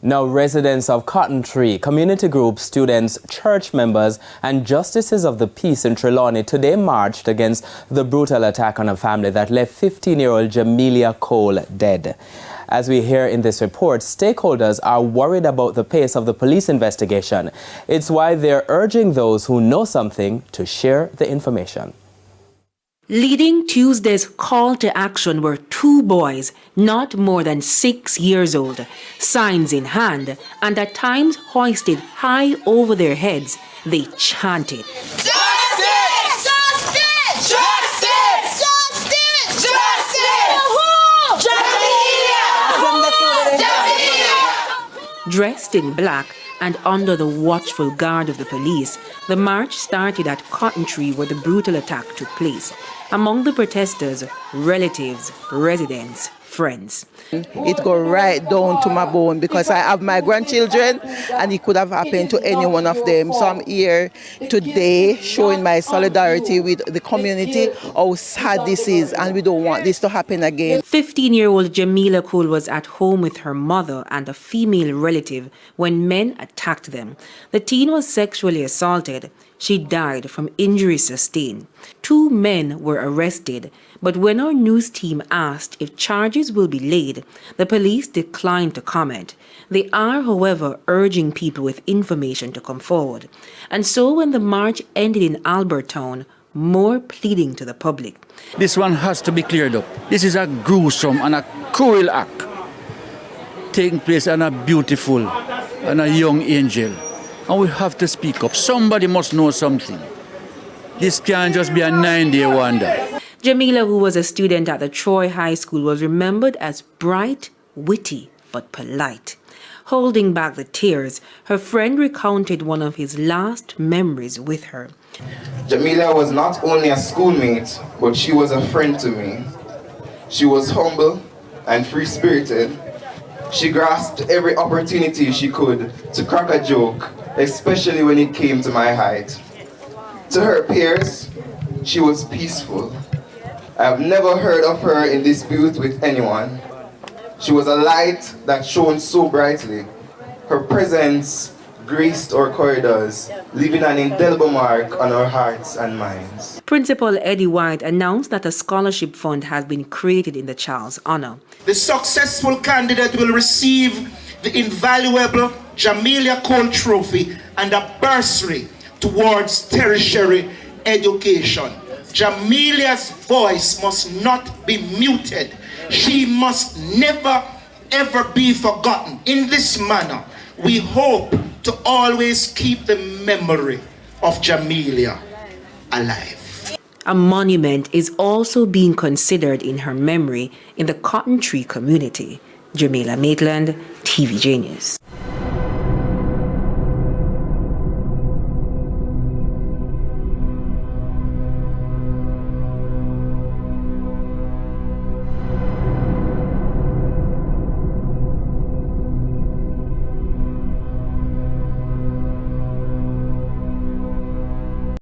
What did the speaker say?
Now, residents of Cotton Tree, community groups, students, church members, and justices of the peace in Trelawney today marched against the brutal attack on a family that left 15-year-old Jamelia Cole dead. As we hear in this report, stakeholders are worried about the pace of the police investigation. It's why they're urging those who know something to share the information. Leading Tuesday's call to action were two boys, not more than 6 years old, signs in hand, and at times hoisted high over their heads. They chanted, "Justice! Justice! Justice! Justice! Justice! Jamelia! Dressed in black and under the watchful guard of the police, the march started at Cotton Tree where the brutal attack took place. Among the protesters, relatives, residents, friends. It go right down to my bone because I have my grandchildren and it could have happened to any one of them. So I'm here today showing my solidarity with the community, how sad this is, and we don't want this to happen again. 15-year-old Jamelia Cole was at home with her mother and a female relative when men attacked them. The teen was sexually assaulted. She died from injuries sustained. 2 men were arrested, but when our news team asked if charges will be laid, the police declined to comment. They are, however, urging people with information to come forward. And so when the march ended in Albertown, more pleading to the public. This one has to be cleared up. This is a gruesome and a cruel act taking place on a beautiful and a young angel. And we have to speak up. Somebody must know something. This can't just be a 9-day wonder. Jamelia, who was a student at the Troy High School, was remembered as bright, witty, but polite. Holding back the tears, her friend recounted one of his last memories with her. Jamelia was not only a schoolmate, but she was a friend to me. She was humble and free-spirited. She grasped every opportunity she could to crack a joke, especially when it came to my height. To her peers, she was peaceful. I have never heard of her in dispute with anyone. She was a light that shone so brightly. Her presence graced our corridors, leaving an indelible mark on our hearts and minds. Principal Eddie White announced that a scholarship fund has been created in the child's honor. The successful candidate will receive the invaluable Jamelia Cole Trophy and a bursary towards tertiary education. Jamelia's voice must not be muted. She must never, ever be forgotten. In this manner, we hope to always keep the memory of Jamelia alive. A monument is also being considered in her memory in the Cotton Tree community. Jamelia Maitland, TVJ News.